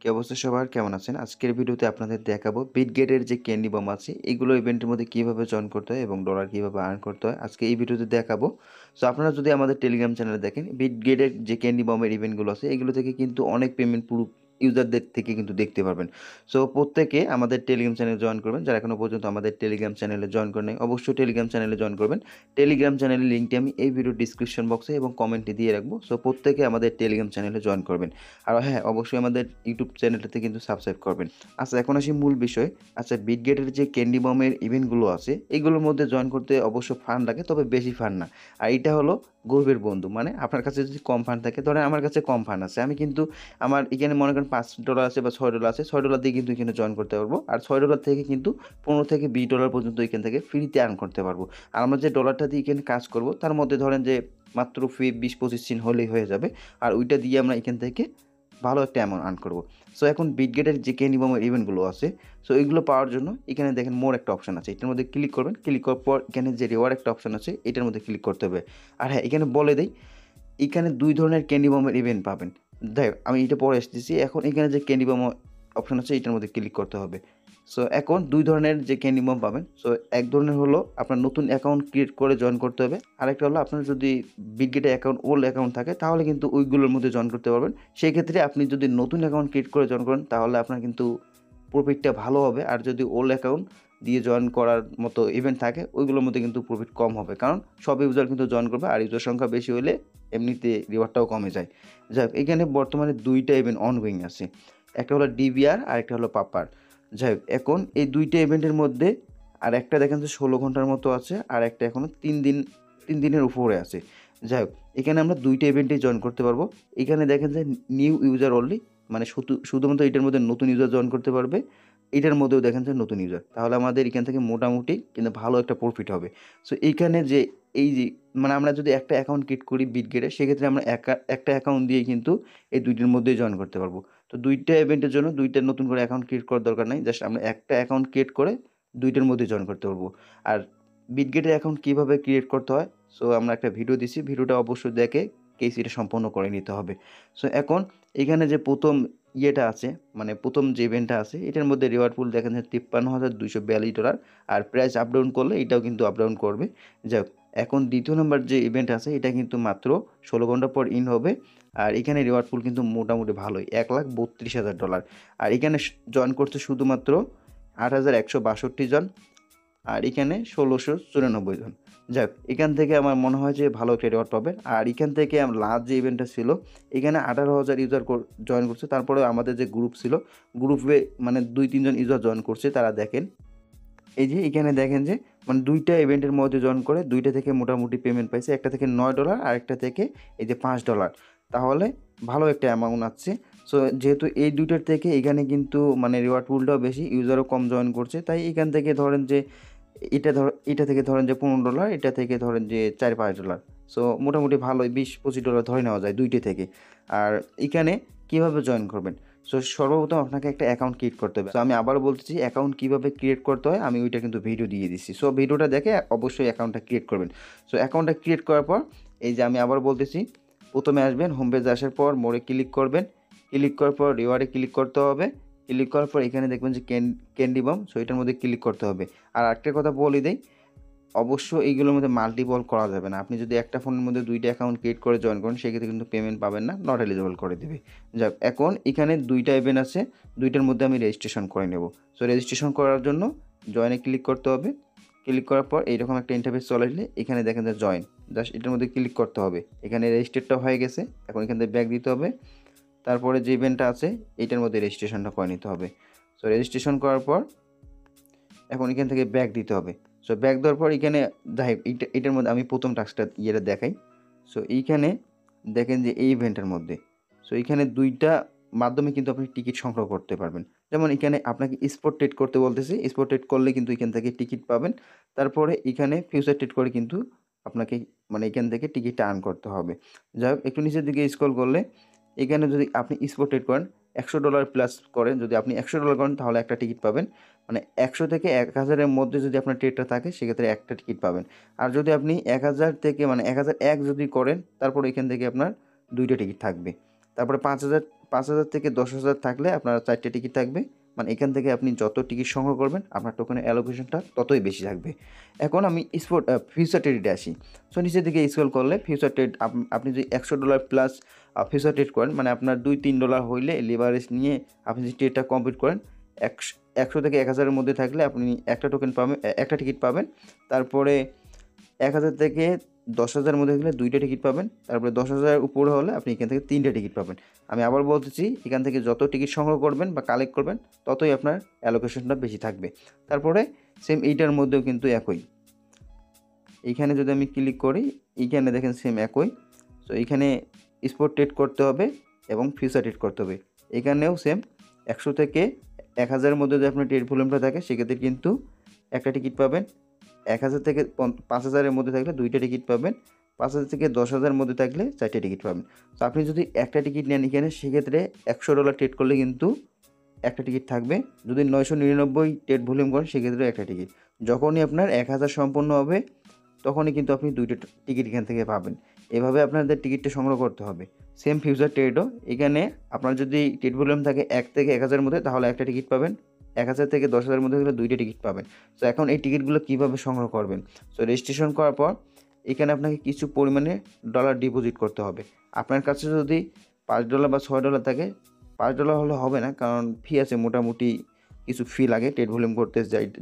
কি অবস্থা সবার? কেমন আছেন? আজকের ভিডিওতে আপনাদের দেখাবো বিটগেটের যে ক্যান্ডি বম আছে এগুলো ইভেন্টের মধ্যে কিভাবে জয়েন করতে হয় এবং ডলার কিভাবে আর্ন করতে হয় আজকে এই ভিডিওতে দেখাবো। সো আপনারা যদি আমাদের টেলিগ্রাম চ্যানেলে দেখেন বিটগেটের যে ক্যান্ডি বমের ইভেন্টগুলো আছে এগুলো থেকে কিন্তু অনেক পেমেন্ট পুরো ইউজারদের থেকে কিন্তু দেখতে পারবেন। সো প্রত্যেকে আমাদের টেলিগ্রাম চ্যানেলে জয়েন করবেন। যারা এখনো পর্যন্ত আমাদের টেলিগ্রাম চ্যানেলে জয়েন করেন নাই অবশ্যই টেলিগ্রাম চ্যানেলে জয়েন করবেন। টেলিগ্রাম চ্যানেলের লিঙ্কটি আমি এই ভিডিওর ডিসক্রিপশন বক্সে এবং কমেন্টে দিয়ে রাখবো। সো প্রত্যেকে আমাদের টেলিগ্রাম চ্যানেলে জয়েন করবেন। আর হ্যাঁ, অবশ্যই আমাদের ইউটিউব চ্যানেলটাতে কিন্তু সাবস্ক্রাইব করবেন। আচ্ছা, এখন আসি মূল বিষয়। আচ্ছা, বিটগেটের যে ক্যান্ডি বমের ইভেন্টগুলো আছে এগুলোর মধ্যে জয়েন করতে অবশ্য ফান্ড লাগে, তবে বেশি ফান্ড না। আর এটা হলো গর্বের বন্ধু, মানে আপনার কাছে যদি কম ফান্ড থাকে, ধরেন আমার কাছে কম ফান্ড আছে, আমি কিন্তু আমার এখানে মনে করেন $5 আছে বা $6 আছে, $6 দিয়ে কিন্তু এখানে জয়েন করতে পারবো। আর $6 থেকে কিন্তু $15 থেকে $20 পর্যন্ত এখান থেকে ফ্রিতে আর্ন করতে পারবো। আর আমরা যে ডলারটা দিয়ে এখানে কাজ করব তার মধ্যে ধরেন যে মাত্র ফি 20-25 সিন হলেই হয়ে যাবে। আর ওইটা দিয়ে আমরা এখান থেকে ভালো একটা অ্যামাউন্ট আর্ন করব। সো এখন বিটগেটের যে ক্যান্ডি বমের ইভেন্টগুলো আছে, সো এইগুলো পাওয়ার জন্য এখানে দেখেন মোর একটা অপশন আছে, এটার মধ্যে ক্লিক করবেন। ক্লিক করার পর এখানে যে রিওয়ার্ড একটা অপশন আছে এটার মধ্যে ক্লিক করতে হবে। আর হ্যাঁ, এখানে বলে দেই এখানে 2 ধরনের ক্যান্ডি বমের ইভেন্ট পাবেন। দেখ আমি এটা পরে আসতেছি। এখন এখানে যে ক্যান্ডি বম অপশন আছে এটার মধ্যে ক্লিক করতে হবে। সো এখন 2 ধরনের যে ক্যান্ডি বম পাবেন। সো এক ধরনের হলো আপনার নতুন অ্যাকাউন্ট ক্রিয়েট করে জয়েন করতে হবে। আরেকটা হলো আপনার যদি বিটগেটে অ্যাকাউন্ট ওল্ড অ্যাকাউন্ট থাকে তাহলে কিন্তু ওইগুলোর মধ্যে জয়েন করতে পারবেন। সেই ক্ষেত্রে আপনি যদি নতুন অ্যাকাউন্ট ক্রিয়েট করে জয়েন করেন তাহলে আপনার কিন্তু প্রফিটটা ভালো হবে। আর যদি ওল্ড অ্যাকাউন্ট দিয়ে জয়েন করার মতো ইভেন্ট থাকে ওইগুলোর মধ্যে কিন্তু প্রফিট কম হবে, কারণ সব ইউজার কিন্তু জয়েন করবে আর ইউজার সংখ্যা বেশি হলে এমনিতে রিওয়ার্ডটাও কমে যায়। যাই হোক, এখানে বর্তমানে 2টা ইভেন্ট অনগোয়িং আছে, একটা হলো ডিবিআর আর একটা হলো পাপার। যাই হোক, এখন এই 2টা ইভেন্টের মধ্যে আর একটা দেখেন যে 16 ঘন্টার মতো আছে আর একটা এখনও 3 দিনের উপরে আছে। যাই হোক, এখানে আমরা 2টা ইভেন্টেই জয়েন করতে পারবো। এখানে দেখেন যে নিউ ইউজার অনলি, মানে শুধুমাত্র এটার মধ্যে নতুন ইউজার জয়েন করতে পারবে। এটার মধ্যেও দেখেন যে নতুন ইউজার, তাহলে আমাদের এখান থেকে মোটামুটি কিন্তু ভালো একটা প্রফিট হবে। সো এইখানে যে এই যে মানে আমরা যদি একটা অ্যাকাউন্ট ক্রিয়েট করি বিটগেটে, সেক্ষেত্রে আমরা একটা অ্যাকাউন্ট দিয়ে কিন্তু এই 2টির মধ্যেই জয়েন করতে পারবো। তো 2টা ইভেন্টের জন্য 2টা নতুন করে অ্যাকাউন্ট ক্রিয়েট করার দরকার নাই, জাস্ট আমরা একটা অ্যাকাউন্ট ক্রিয়েট করে 2টার মধ্যে জয়েন করতে পারবো। আর বিটগেটের অ্যাকাউন্ট কীভাবে ক্রিয়েট করতে হয়, সো আমরা একটা ভিডিও দিছি, ভিডিওটা অবশ্যই দেখে কেসিটা সম্পন্ন করে নিতে হবে। সো এখন এখানে যে প্রথম ইয়েটা আছে, মানে প্রথম যে ইভেন্টটা আছে এটার মধ্যে রিওয়ার্ড পুল দেখেন যে $53,242। আর প্রাইস আপ ডাউন করলে এটাও কিন্তু আপ ডাউন করবে। যাই হোক, এখন দ্বিতীয় নম্বর যে ইভেন্ট আছে এটা কিন্তু মাত্র 16 ঘন্টা পর ইন হবে। আর এখানে রিওয়ার্ড পুল কিন্তু মোটামুটি ভালোই, $1,32,000। আর এখানে জয়েন করছে শুধুমাত্র 8,162 জন, আর এখানে 1,694 জন। যাক, এখান থেকে আমার মনে হয় যে ভালো একটা রিওয়ার্ড পাবে। আর এখান থেকে লাস্ট যে ইভেন্টটা ছিল এখানে 18,000 ইউজার জয়েন করছে। তারপরে আমাদের যে গ্রুপ ছিল, গ্রুপে মানে 2-3 জন ইউজার জয়েন করছে, তারা দেখেন এই যে এখানে দেখেন যে মানে 2টা ইভেন্টের মধ্যে জয়েন করে 2টা থেকে মোটামুটি পেমেন্ট পাইছে, একটা থেকে $9 আর একটা থেকে এই যে $5। তাহলে ভালো একটা অ্যামাউন্ট আসছে। সো যেহেতু এই 2টার থেকে এখানে কিন্তু মানে রিওয়ার্ড পুলটাও বেশি, ইউজারও কম জয়েন করছে, তাই এখান থেকে ধরেন যে এটা থেকে ধরেন যে $15, এটা থেকে ধরেন যে $4-5। সো মোটামুটি ভালোই $20-25 ধরে নেওয়া যায় 2টা থেকে। আর এখানে কীভাবে জয়েন করবেন, সো সর্বপ্রথম আপনাকে একটা অ্যাকাউন্ট ক্রিয়েট করতে হবে। সো আমি আবারও বলতেছি অ্যাকাউন্ট কীভাবে ক্রিয়েট করতে হয় আমি ওইটা কিন্তু ভিডিও দিয়ে দিচ্ছি। সো ভিডিওটা দেখে অবশ্যই অ্যাকাউন্টটা ক্রিয়েট করবেন। সো অ্যাকাউন্টটা ক্রিয়েট করার পর এই যে আমি আবার বলতেছি, প্রথমে আসবেন হোম পেজে, আসার পর মোড়ে ক্লিক করবেন। ক্লিক করার পর রিওয়ার্ডে ক্লিক করতে হবে। ক্লিক করার পর এখানে দেখবেন যে ক্যান্ডি বম, সো এটার মধ্যে ক্লিক করতে হবে। আর একটা কথা বলে দেই, অবশ্য এইগুলোর মধ্যে মাল্টিপল করা যাবে না। আপনি যদি একটা ফোনের মধ্যে 2টা অ্যাকাউন্ট ক্রিয়েট করে জয়েন করেন সেক্ষেত্রে কিন্তু পেমেন্ট পাবেন না, নট এলিজিবল করে দেবে। যাক, এখন এখানে 2টা ইভেন্ট আছে, 2টার মধ্যে আমি রেজিস্ট্রেশন করে নেব। সো রেজিস্ট্রেশন করার জন্য জয়েনে ক্লিক করতে হবে। ক্লিক করার পর এইরকম একটা ইন্টারফেস চলে আসলে এখানে দেখেন যে জয়েন, জাস্ট এটার মধ্যে ক্লিক করতে হবে। এখানে রেজিস্টারটা হয়ে গেছে, এখন এখান থেকে ব্যাক দিতে হবে। তারপরে যে ইভেন্টটা আছে এইটার মধ্যে রেজিস্ট্রেশনটা করে নিতে হবে। সো রেজিস্ট্রেশন করার পর এখন এখান থেকে ব্যাক দিতে হবে। সো ব্যাক দেওয়ার পর এখানে যাই এটার মধ্যে আমি প্রথম টাস্কটা ইয়েটা দেখাই। সো এইখানে দেখেন যে এই ইভেন্টের মধ্যে, সো এইখানে 2টা মাধ্যমে কিন্তু আপনি টিকিট সংগ্রহ করতে পারবেন। যেমন এখানে আপনাকে স্পট ট্রেড করতে বলতেছি, স্পট ট্রেড করলে কিন্তু এখান থেকে টিকিট পাবেন। তারপরে এখানে ফিউচার ট্রেড করে কিন্তু আপনাকে মানে এখান থেকে টিকিটটা আর্ন করতে হবে। যাই হোক, একটু নিচের দিকে স্ক্রল করলে এখানে যদি আপনি স্পট ট্রেড করেন $100 প্লাস করেন, যদি আপনি $100 করেন তাহলে একটা টিকিট পাবেন। মানে 100 থেকে 1000-এর মধ্যে যদি আপনার ট্রেডটা থাকে সেক্ষেত্রে একটা টিকিট পাবেন। আর যদি আপনি 1000 থেকে মানে 1001 যদি করেন তারপর এখান থেকে আপনার 2টা টিকিট থাকবে। তারপরে 5,000 থেকে 10,000 থাকলে আপনার 4টে টিকিট থাকবে। মানে এখান থেকে আপনি যত টিকিট সংগ্রহ করবেন আপনার টোকেনের অ্যালোকেশনটা ততই বেশি থাকবে। এখন আমি ফিউচার ট্রেডে আসি। সো নিচের দিকে স্ক্রল করলে ফিউচার ট্রেড আপনি যদি $100 প্লাস ফিউচার ট্রেড করেন, মানে আপনার $2-3 হইলে লিভারেজ নিয়ে আপনি যদি ট্রেডটা কমপ্লিট করেন, 100 থেকে 1000-এর মধ্যে থাকলে আপনি একটা টোকেন পাবেন, একটা টিকিট পাবেন। তারপরে 1000 থেকে 10,000 মধ্যে থাকলে 2টা টিকিট পাবেন। তারপরে 10,000 উপরে হলে আপনি এখান থেকে 3টা টিকিট পাবেন। আমি আবার বলতেছি, এখান থেকে যত টিকিট সংগ্রহ করবেন বা কালেক্ট করবেন ততই আপনার অ্যালোকেশনটা বেশি থাকবে। তারপরে সেম এইটার মধ্যেও কিন্তু একই। এইখানে যদি আমি ক্লিক করি, এইখানে দেখেন সেম একই। সো এইখানে স্পট ট্রেড করতে হবে এবং ফিউচার ট্রেড করতে হবে। এখানেও সেম 100 থেকে 1000-এর মধ্যে যদি আপনার ট্রেড ভলিউমটা থাকে সেক্ষেত্রে কিন্তু একটা টিকিট পাবেন। 1000 থেকে 5000-এর মধ্যে থাকলে 2টা টিকিট পাবেন। 5000 থেকে 10,000-এর মধ্যে থাকলে 4টে টিকিট পাবেন। তো আপনি যদি একটা টিকিট নেন এখানে, সেক্ষেত্রে $100 ট্রেড করলে কিন্তু একটা টিকিট থাকবে। যদি 999 ট্রেড ভলিউম করেন সেক্ষেত্রে একটা টিকিট। যখনই আপনার 1000 সম্পন্ন হবে তখনই কিন্তু আপনি 2টা টিকিট এখান থেকে পাবেন। এভাবে আপনাদের টিকিটটা সংগ্রহ করতে হবে। সেম ফিউচার ট্রেডও এখানে আপনার যদি ট্রেড ভলিউম থাকে 1 থেকে 1000-এর মধ্যে তাহলে একটা টিকিট পাবেন। 1000 থেকে 10,000-এর মধ্যে হলে 2টা টিকিট পাবেন। সো এখন এই টিকিটগুলো কীভাবে সংগ্রহ করবেন? সো রেজিস্ট্রেশন করার পর এখানে আপনাকে কিছু পরিমাণে ডলার ডিপোজিট করতে হবে। আপনার কাছে যদি $5 বা $6 থাকে, $5 হলে হবে না, কারণ ফি আছে, মোটামুটি কিছু ফি লাগে ট্রেড ভলিউম করতে,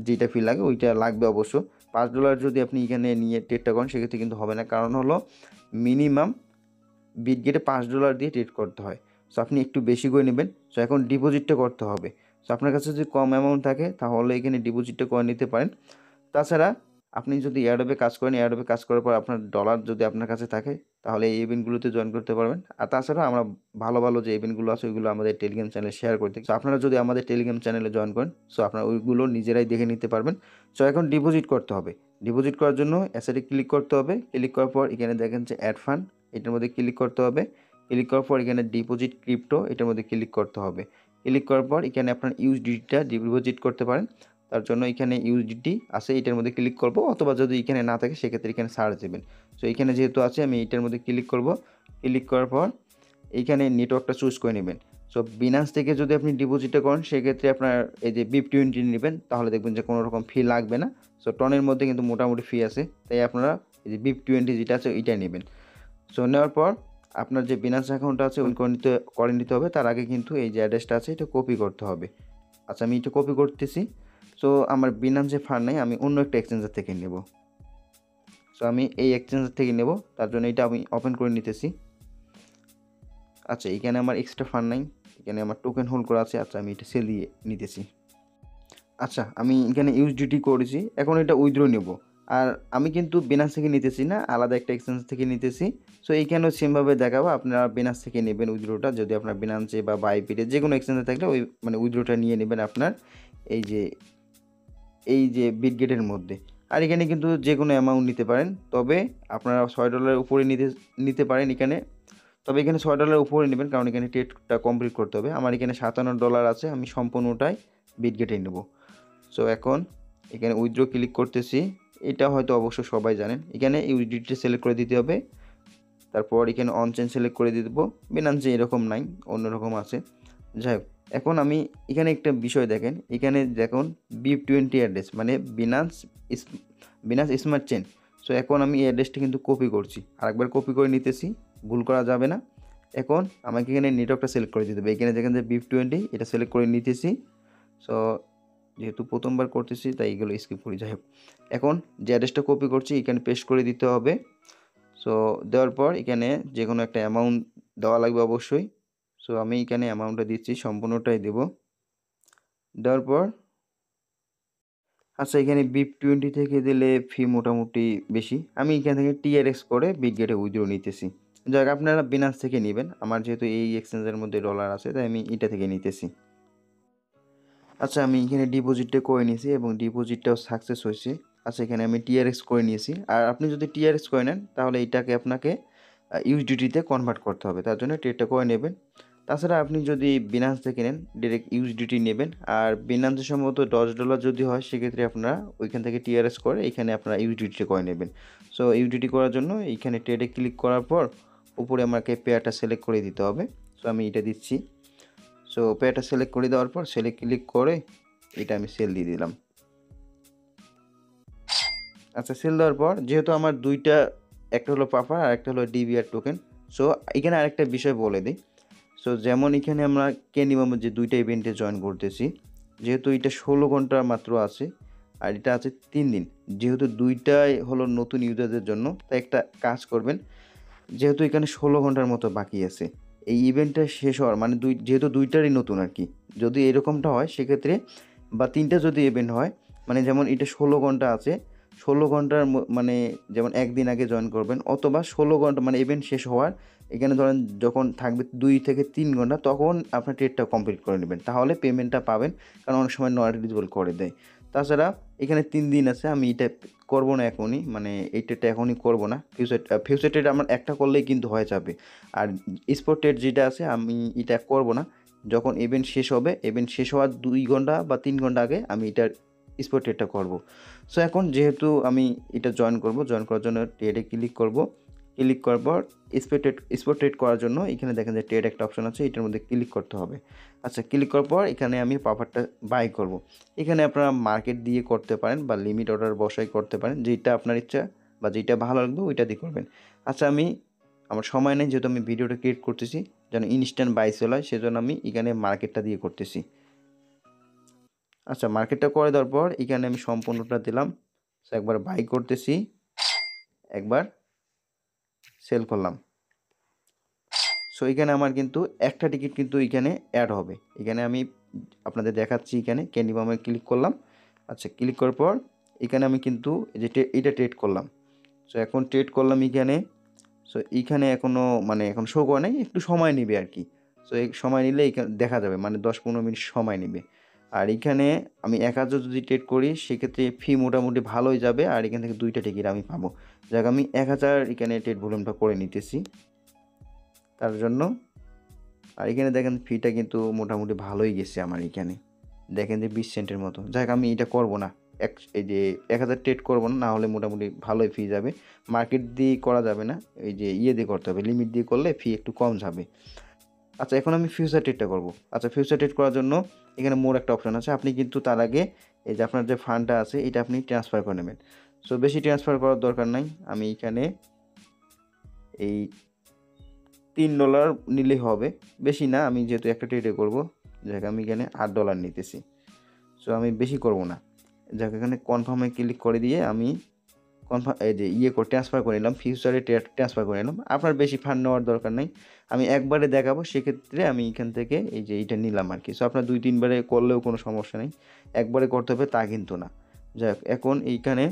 যেটা ফি লাগে ওইটা লাগবে অবশ্য। $5 যদি আপনি এখানে নিয়ে ট্রেডটা করেন সেক্ষেত্রে কিন্তু হবে না, কারণ হলো মিনিমাম বিটগেটে $5 দিয়ে ট্রেড করতে হয়। সো আপনি একটু বেশি করে নেবেন। সো এখন ডিপোজিটটা করতে হবে। সো আপনার কাছে যদি কম অ্যামাউন্ট থাকে তাহলে এখানে ডিপোজিটটা করে নিতে পারেন। তাছাড়া আপনি যদি এয়ারড্রপে কাজ করেন, এয়ারড্রপে কাজ করার পর আপনার ডলার যদি আপনার কাছে থাকে তাহলে এই ইভেন্টগুলোতে জয়েন করতে পারবেন। আর তাছাড়া আমরা ভালো ভালো যে ইভেন্টগুলো আছে ওইগুলো আমাদের টেলিগ্রাম চ্যানেলে শেয়ার করে থাকি। সো আপনারা যদি আমাদের টেলিগ্রাম চ্যানেলে জয়েন করেন, সো আপনারা ওইগুলো নিজেরাই দেখে নিতে পারবেন। সো এখন ডিপোজিট করতে হবে। ডিপোজিট করার জন্য অ্যাসেটে ক্লিক করতে হবে। ক্লিক করার পর এখানে দেখেন যে অ্যাড ফান্ড, এটার মধ্যে ক্লিক করতে হবে। ক্লিক করার পর এখানে ডিপোজিট ক্রিপ্টো, এটার মধ্যে ক্লিক করতে হবে। ক্লিক করার পর এখানে আপনার ইউএসডিটিটা ডিপোজিট করতে পারেন। তার জন্য এখানে ইউএসডিটি আছে, এটার মধ্যে ক্লিক করব, অথবা যদি এখানে না থাকে সেক্ষেত্রে এখানে সার্চ দেবেন। সো এখানে যেহেতু আছে আমি এটার মধ্যে ক্লিক করব। ক্লিক করার পর এইখানে নেটওয়ার্কটা চুজ করে নেবেন। সো বিনান্স থেকে যদি আপনি ডিপোজিটটা করেন সেক্ষেত্রে আপনার এই যে BIP20 নেবেন, তাহলে দেখবেন যে কোনো রকম ফি লাগবে না। সো টনের মধ্যে কিন্তু মোটামুটি ফি আছে, তাই আপনারা এই যে BIP20 যেটা আছে ওইটা নেবেন। সো নেওয়ার পর আপনার যে বিনান্স অ্যাকাউন্টটা আছে ওই করে নিতে হবে। তার আগে কিন্তু এই যে অ্যাড্রেসটা আছে এটা কপি করতে হবে। আচ্ছা, আমি এটা কপি করতেছি। সো আমার বিনান্সে ফান্ড নাই, আমি অন্য একটা এক্সচেঞ্জার থেকে নেব। সো আমি এই এক্সচেঞ্জার থেকে নেব, তার জন্য এটা আমি ওপেন করে নিতেছি। আচ্ছা, এখানে আমার এক্সট্রা ফান্ড নাই, এখানে আমার টোকেন হোল্ড করা আছে। আচ্ছা, আমি এটা সেল দিয়ে নিতেছি। আচ্ছা, আমি এখানে ইউএসডিটি করেছি, এখন এটা উইথড্র নেব। আর আমি কিন্তু বিনান্স থেকে নিতেছি না, আলাদা একটা এক্সচেঞ্জ থেকে নিতেছি। সো এইখানেও সেমভাবে দেখাবো, আপনারা বিনান্স থেকে নেবেন উইথড্রটা। যদি আপনার বিনান্সে বা বাইবিটে যে কোনো এক্সচেঞ্জে থাকলে ওই মানে উইথড্রটা নিয়ে নেবেন আপনার এই যে বিটগেটের মধ্যে। আর এখানে কিন্তু যে কোনো অ্যামাউন্ট নিতে পারেন, তবে আপনারা $6 উপরে নিতে পারেন এখানে। তবে এখানে $6 উপরে নেবেন, কারণ এখানে ট্রেডটা কমপ্লিট করতে হবে। আমার এখানে $57 আছে, আমি সম্পূর্ণটাই বিটগেটে নেব। সো এখন এখানে উইথড্র ক্লিক করতেছি। এটা হয়তো অবশ্য সবাই জানেন, এখানে ইউএসডিটি সিলেক্ট করে দিতে হবে। তারপর এখানে অন চেইন সিলেক্ট করে দিয়ে দেবো। বিনান্সে এরকম নাই, অন্যরকম আছে। যাই হোক, এখন আমি এখানে একটা বিষয় দেখেন, এখানে দেখুন BIP20 অ্যাড্রেস, মানে বিনান্স স্মার্ট চেইন। সো এখন আমি এই অ্যাড্রেসটা কিন্তু কপি করছি, আরেকবার কপি করে নিতেছি, ভুল করা যাবে না। এখন আমাকে এখানে নেটওয়ার্কটা সিলেক্ট করে দিতে হবে। এখানে দেখেন যে BIP20, এটা সিলেক্ট করে নিতেছি। সো যেহেতু প্রথমবার করতেছি তাই এগুলো স্কিপ করি। যাই হোক, এখন যে অ্যাড্রেসটা কপি করছি এখানে পেস্ট করে দিতে হবে। সো দেওয়ার পর এখানে যে কোনো একটা অ্যামাউন্ট দেওয়া লাগবে অবশ্যই। সো আমি এখানে অ্যামাউন্টটা দিচ্ছি, সম্পূর্ণটাই দেব। দেওয়ার পর আচ্ছা, এখানে BIP20 থেকে দিলে ফি মোটামুটি বেশি, আমি এখান থেকে TRX করে বিটগেটে উইথড্র নিতেছি। যাক, আপনারা বিনান্স থেকে নেবেন, আমার যেহেতু এই এক্সচেঞ্জের মধ্যে ডলার আছে তাই আমি এটা থেকে নিতেছি। আচ্ছা, আমি এখানে ডিপোজিটটা করে নিয়েছি এবং ডিপোজিটটাও সাকসেস হয়েছে। আচ্ছা, এখানে আমি TRX করে নিয়েছি। আর আপনি যদি TRX করে নেন তাহলে এটাকে আপনাকে ইউএসডিটিতে কনভার্ট করতে হবে, তার জন্য ট্রেডটা করে নেবেন। তাছাড়া আপনি যদি বিনান্স থেকে নেন ডিরেক্ট ইউএসডিটি নেবেন। আর বিনান্সের সম্ভবত $10 যদি হয় সেক্ষেত্রে আপনারা ওইখান থেকে TRX করে এখানে আপনারা ইউএসডিটি করে নেবেন। সো ইউএসডিটি করার জন্য এইখানে ট্রেডে ক্লিক করার পর উপরে আমাকে পেয়ারটা সিলেক্ট করে দিতে হবে। সো আমি এটা দিচ্ছি। সো পেয়ারটা সিলেক্ট করে দেওয়ার পর সেলে ক্লিক করে এটা আমি সেল দিয়ে দিলাম। আচ্ছা, সেল দেওয়ার পর যেহেতু আমার দুইটা, একটা হলো পাফার আর একটা হলো ডিবিআর টোকেন। সো এখানে আরেকটা বিষয় বলে দিই। সো যেমন এখানে আমরা ক্যান্ডিবামের যে দুইটা ইভেন্টে জয়েন করতেছি, যেহেতু এটা 16 ঘন্টা মাত্র আছে আর এটা আছে 3 দিন, যেহেতু দুইটাই হলো নতুন ইউজারদের জন্য, তাই একটা কাজ করবেন, যেহেতু এখানে 16 ঘন্টার মতো বাকি আছে এই ইভেন্টটা শেষ হওয়ার, মানে যেহেতু দুইটারই নতুন আর কি, যদি এরকমটা হয় সেক্ষেত্রে, বা তিনটা যদি ইভেন্ট হয়, মানে যেমন এটা 16 ঘন্টা আছে, 16 ঘন্টার মানে যেমন একদিন আগে জয়েন করবেন, অথবা 16 ঘন্টা মানে ইভেন্ট শেষ হওয়ার এখানে ধরেন যখন থাকবে 2 থেকে 3 ঘন্টা, তখন আপনার ট্রেডটা কমপ্লিট করে নেবেন, তাহলে পেমেন্টটা পাবেন, কারণ অনেক সময় নট এলিজিবল করে দেয়। তাছাড়া এখানে 3 দিন আছে, আমি এটা করবো না এখনই, মানে এই ট্রেডটা এখনই করবো না। ফিউচার ট্রেড আমার একটা করলেই কিন্তু হয়ে যাবে। আর স্পট ট্রেড যেটা আছে আমি এটা করবো না, যখন ইভেন্ট শেষ হবে, ইভেন্ট শেষ হওয়ার 2 ঘন্টা বা 3 ঘন্টা আগে আমি এটার স্পট ট্রেডটা করবো। সো এখন যেহেতু আমি এটা জয়েন করার জন্য ট্রেডে ক্লিক করব। ক্লিক করার পর স্পট ট্রেড করার জন্য এখানে দেখেন যে ট্রেড একটা অপশন আছে, এটার মধ্যে ক্লিক করতে হবে। আচ্ছা, ক্লিক করার পর এখানে আমি পাফারটা বাই করব। এখানে আপনারা মার্কেট দিয়ে করতে পারেন বা লিমিট অর্ডার বসাই করতে পারেন, যেটা আপনার ইচ্ছা বা যেটা ভালো লাগবে ওইটা দিয়ে করবেন। আচ্ছা, আমার সময় নেই, যেহেতু আমি ভিডিওটা ক্রিয়েট করতেছি যেন ইনস্ট্যান্ট বাই সেল হয়, সেজন্য আমি এখানে মার্কেটটা দিয়ে করতেছি। আচ্ছা, মার্কেটটা করে দেওয়ার পর এখানে আমি সম্পূর্ণটা দিলাম। সো একবার বাই করতেছি, একবার সেল করলাম। সো এখানে আমার কিন্তু একটা টিকিট কিন্তু এখানে অ্যাড হবে। এখানে আমি আপনাদের দেখাচ্ছি, এখানে ক্যান্ডি বামে ক্লিক করলাম। আচ্ছা, ক্লিক করার পর এখানে আমি কিন্তু এই যে এটা ট্রেড করলাম। সো এখন ট্রেড করলাম এখানে। সো এইখানে এখনও মানে এখন শো করে নাই, একটু সময় নেবে আর কি। সো এই সময় নিলে এখানে দেখা যাবে, মানে 10-15 মিনিট সময় নেবে। আর এখানে আমি 1000 যদি ট্রেড করি সেক্ষেত্রে ফি মোটামুটি ভালোই যাবে, আর এখান থেকে 2টা টিকিট আমি পাবো। যাক, আমি 1000 এখানে ট্রেড ভলিউমটা করে নিতেছি তার জন্য। আর এখানে দেখেন ফিটা কিন্তু মোটামুটি ভালোই গেছে আমার এখানে, দেখেন যে 20 সেন্টের মতো। যাক, আমি এটা করবো না, এই যে 1000 ট্রেড করবো না, না হলে মোটামুটি ভালোই ফি যাবে। মার্কেট দিয়ে করা যাবে না, এই যে দিয়ে করতে হবে, লিমিট দিয়ে করলে ফি একটু কম যাবে। আচ্ছা, এখন আমি ফিউচার ট্রেডটা করব। আচ্ছা, ফিউচার ট্রেড করার জন্য এখানে মোর একটা অপশন আছে, আপনি কিন্তু তার আগে এই যে আপনার যে ফান্ডটা আছে এটা আপনি ট্রান্সফার করে নেবেন। সো বেশি ট্রান্সফার করার দরকার নাই, আমি এখানে এই $3 নিলেই হবে, বেশি না। আমি যেহেতু একটা ট্রেডে করব, যাকে আমি এখানে $8 নিতেছি। সো আমি বেশি করব না। যাকে এখানে কনফার্মে ক্লিক করে দিয়ে আমি এই যে ট্রান্সফার করে নিলাম, ফিউচারে ট্রান্সফার করে নিলাম। আপনার বেশি ফান্ড নেওয়ার দরকার নেই, আমি একবারে দেখাবো, সেক্ষেত্রে আমি এখান থেকে এই যে এইটা নিলাম আর কি। সো আপনার 2-3 বারে করলেও কোনো সমস্যা নেই, একবারে করতে হবে তা কিন্তু না। যাক, এখন এইখানে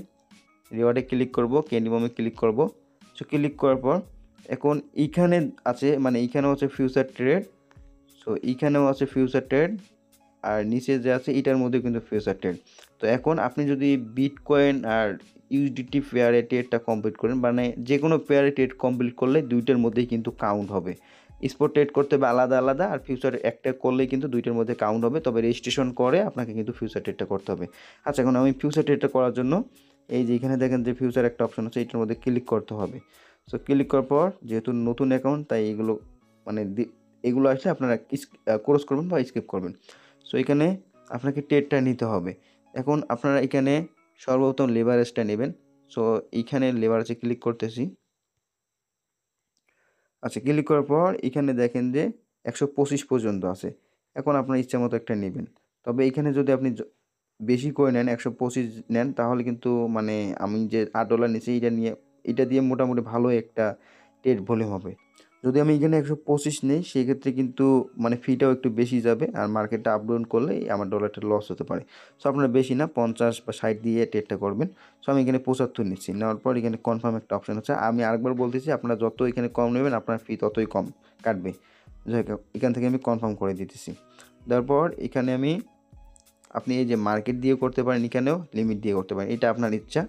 রিওয়ার্ডে ক্লিক করব, ক্যান্ডি বমে ক্লিক করব। সো ক্লিক করার পর এখন এইখানে আছে, মানে এইখানেও আছে ফিউচার ট্রেড। সো এইখানেও আছে ফিউচার ট্রেড, আর নিচে যে আছে এটার মধ্যে কিন্তু ফিউচার ট্রেড। তো এখন আপনি যদি বিটকয়েন আর ইউএসডিটি পেয়ারে ট্রেডটা কমপ্লিট করেন, মানে যে কোনো পেয়ারে ট্রেড কমপ্লিট করলে দুইটার মধ্যেই কিন্তু কাউন্ট হবে। স্পট ট্রেড করতে হবে আলাদা আলাদা, আর ফিউচার একটা করলেই কিন্তু দুইটার মধ্যে কাউন্ট হবে, তবে রেজিস্ট্রেশন করে আপনাকে কিন্তু ফিউচার ট্রেডটা করতে হবে। আচ্ছা, এখন আমি ফিউচার ট্রেডটা করার জন্য এই যে এখানে দেখেন যে ফিউচার একটা অপশন আছে, এটার মধ্যে ক্লিক করতে হবে। সো ক্লিক করার পর যেহেতু নতুন অ্যাকাউন্ট, তাই এগুলো মানে এগুলো আসলে আপনারা ক্রস করবেন বা স্কিপ করবেন। সো এখানে আপনাকে ট্রেডটা নিতে হবে। এখন আপনারা এখানে সর্বপ্রথম লেভারেজটা নেবেন। সো এইখানে লেভারেজে ক্লিক করতেছি। আচ্ছা, ক্লিক করার পর এখানে দেখেন যে 125 পর্যন্ত আছে। এখন আপনার ইচ্ছা মতো একটা নেবেন, তবে এইখানে যদি আপনি বেশি করে নেন, 125 নেন, তাহলে কিন্তু মানে আমি যে $8 নিচ্ছি এটা দিয়ে মোটামুটি ভালো একটা ট্রেড ভলিউম হবে। যদি আমি এখানে 125 নেই সেক্ষেত্রে কিন্তু মানে ফিটাও একটু বেশি যাবে, আর মার্কেটটা আপ ডাউন করলে আমার ডলারটা লস হতে পারে। সো আপনারা বেশি না 50 বা 60 দিয়ে ট্রেডটা করবেন। সো আমি এখানে 75 নিচ্ছি, নেওয়ার পর এখানে কনফার্ম একটা অপশন আছে। আমি আরেকবার বলতেছি, আপনারা যত এখানে কম নেবেন আপনার ফি ততই কম কাটবে। যাই হোক, এখান থেকে আমি কনফার্ম করে দিতেছি। তারপর এখানে আপনি এই যে মার্কেট দিয়ে করতে পারেন, এখানেও লিমিট দিয়ে করতে পারেন, এটা আপনার ইচ্ছা।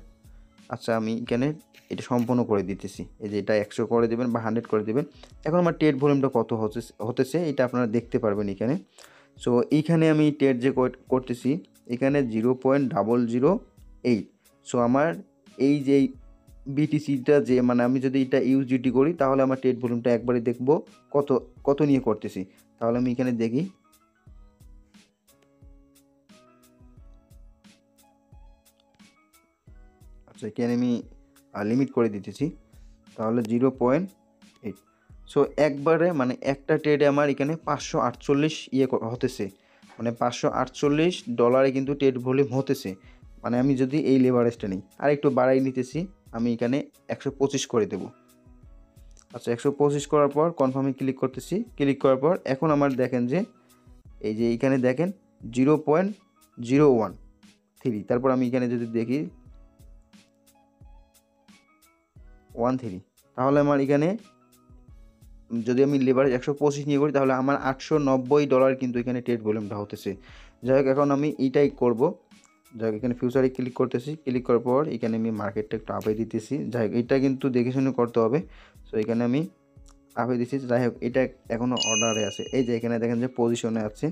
আচ্ছা, আমি এখানে এটা সম্পূর্ণ করে দিতেছি, এই যে এটা 100 করে দেবেন বা 100 করে দেবেন। এখন আমার ট্রেড ভলিউমটা কত হতেছে এটা আপনারা দেখতে পারবেন এখানে। সো এইখানে আমি ট্রেড যে করতেছি এখানে 0.008। সো আমার এই যে বিটিসিটা যে মানে আমি যদি এটা ইউজিটি করি তাহলে আমার ট্রেড ভলিউমটা একবারে দেখবো কত কত নিয়ে করতেছি। তাহলে আমি এখানে দেখি, আচ্ছা এখানে আমি লিমিট করে দিতেছি, তাহলে 0.8। সো একবারে মানে একটা ট্রেডে আমার এখানে 548 হতেছে, মানে $548 কিন্তু ট্রেড ভলিউম হতেছে। মানে আমি যদি এই লেভারেজটা নিই আর একটু বাড়াই নিতেছি, আমি এখানে 125 করে দেবো। আচ্ছা 125 করার পর কনফার্মে ক্লিক করতেছি, ক্লিক করার পর এখন আমার দেখেন যে এই যে এইখানে দেখেন 0.013, তারপর আমি এখানে যদি দেখি 13, তাহলে আমার এখানে যদি আমি লেভারেজ 125 নিয়ে করি তাহলে আমার $890 কিন্তু এখানে ট্রেড ভলিউমটা হতেছে। যাই হোক এখন আমি এইটাই করব, যাই হোক এখানে ফিউচারে ক্লিক করতেছি, ক্লিক করার পর এখানে আমি মার্কেটটা একটু আপে দিতেছি। যাই হোক এটা কিন্তু দেখে শুনে করতে হবে। সো এখানে আমি আপে দিচ্ছি। যাই হোক এটা এখনও অর্ডারে আছে, এই যে এখানে দেখেন যে পজিশনে আছে।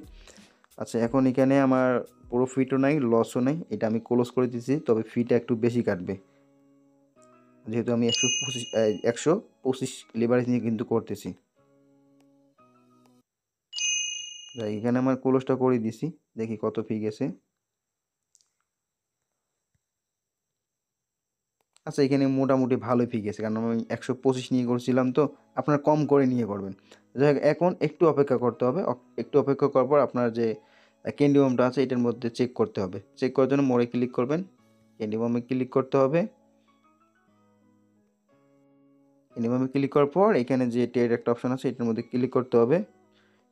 আচ্ছা এখন এখানে আমার প্রফিটও নাই লসও নেই, এটা আমি ক্লোজ করে দিচ্ছি, তবে ফিটা একটু বেশি কাটবে যেহেতু আমি 125 লেভারেজ নিয়ে কিন্তু করতেছি। যাই এখানে আমার ক্লোজটা করে দিছি, দেখি কত ফি গেছে। আচ্ছা এখানে মোটামুটি ভালোই ফি গেছে, কারণ আমি 125 নিয়ে করছিলাম, তো আপনার কম করে নিয়ে করবেন। যাই হোক এখন একটু অপেক্ষা করতে হবে, একটু অপেক্ষা করার পর আপনার যে ক্যান্ডি বমটা আছে এটার মধ্যে চেক করতে হবে। চেক করার জন্য মোড়ে ক্লিক করবেন, ক্যান্ডি বমে ক্লিক করতে হবে। ক্যান্ডি বমে ক্লিক করার পর এখানে যে ট্রেড একটা অপশন আছে এটার মধ্যে ক্লিক করতে হবে।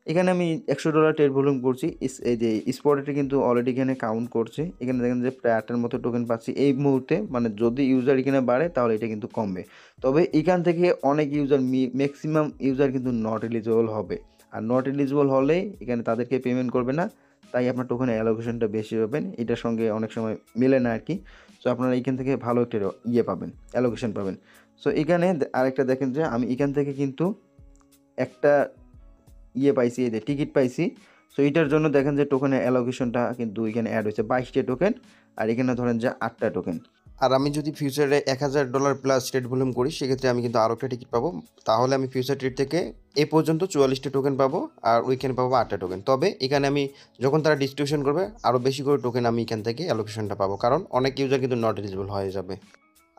এখানে আমি $100 ট্রেড ভলিউম করছি, এই যে স্পটেটা কিন্তু অলরেডি এখানে কাউন্ট করছে। এখানে দেখেন যে প্রায় 8টার মতো টোকেন পাচ্ছি এই মুহূর্তে, মানে যদি ইউজার এখানে বাড়ে তাহলে এটা কিন্তু কমবে। তবে এখান থেকে অনেক ইউজার, ম্যাক্সিমাম ইউজার কিন্তু নট এলিজিবল হবে, আর নট এলিজিবল হলে এখানে তাদেরকে পেমেন্ট করবে না, তাই আপনার টোকেনের অ্যালোকেশনটা বেশি পাবেন, এটার সঙ্গে অনেক সময় মেলে না আর কি। সো আপনারা এখান থেকে ভালো একটা পাবেন, অ্যালোকেশন পাবেন। সো এখানে আরেকটা দেখেন যে আমি এখান থেকে কিন্তু একটা পাইছি, এই যে টিকিট পাইছি। সো এটার জন্য দেখেন যে টোকেনের অ্যালোকেশনটা কিন্তু এখানে অ্যাড হয়েছে 22টা টোকেন, আর এখানে ধরেন যে 8টা টোকেন। আর আমি যদি ফিউচারে $1000 প্লাস ট্রেড ভলিউম করি সেক্ষেত্রে আমি কিন্তু আরও একটা টিকিট পাবো, তাহলে আমি ফিউচার ট্রেড থেকে এ পর্যন্ত 44টা টোকেন পাবো, আর উইকেন্ড পাবো 8টা টোকেন। তবে এখানে আমি যখন তারা ডিস্ট্রিবিউশন করবে আরও বেশি করে টোকেন আমি এখান থেকে অ্যালোকেশনটা পাবো, কারণ অনেক ইউজার কিন্তু নট এলিজিবল হয়ে যাবে।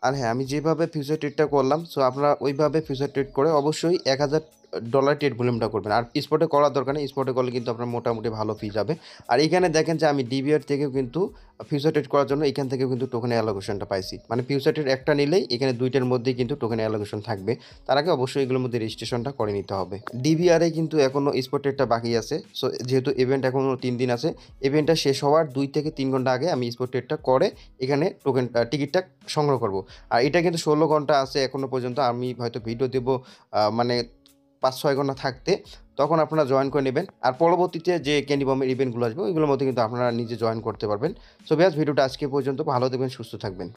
আর হ্যাঁ আমি যেভাবে ফিউচার ট্রেডটা করলাম, সো আপনারা ওইভাবে ফিউচার ট্রেড করে অবশ্যই $1000 ট্রেড ভলিউমটা করবেন। আর স্পটে করার দরকার নেই, স্পটে করলে কিন্তু আপনার মোটামুটি ভালো ফি যাবে। আর এখানে দেখেন যে আমি ডিবিআর থেকেও কিন্তু ফিউচার ট্রেড করার জন্য এখান থেকেও কিন্তু টোকেনের অ্যালোকেশনটা পাইছি। মানে ফিউচার ট্রেড একটা নিলেই এখানে দুইটার মধ্যেই কিন্তু টোকেনের অ্যালোকেশন থাকবে। তার আগে অবশ্যই এগুলোর মধ্যে রেজিস্ট্রেশনটা করে নিতে হবে। ডিবিআরে কিন্তু এখনও স্পট ট্রেডটা বাকি আছে। সো যেহেতু ইভেন্ট এখনও 3 দিন আছে, ইভেন্টটা শেষ হওয়ার 2 থেকে 3 ঘন্টা আগে আমি স্পট ট্রেডটা করে এখানে টিকিটটা সংগ্রহ করব। আর এটা কিন্তু 16 ঘন্টা আছে এখনও পর্যন্ত, আমি হয়তো ভিডিও দেবো মানে 5-6 ঘন্টা থাকতে, তখন আপনারা জয়েন করে নেবেন। আর পরবর্তীতে যে ক্যান্ডি বমের ইভেন্টগুলো আসবে ওইগুলোর মধ্যে কিন্তু আপনারা নিজে জয়েন করতে পারবেন। সো ব্যাস ভিডিওটা আজকে পর্যন্ত, ভালো থাকবেন, সুস্থ থাকবেন।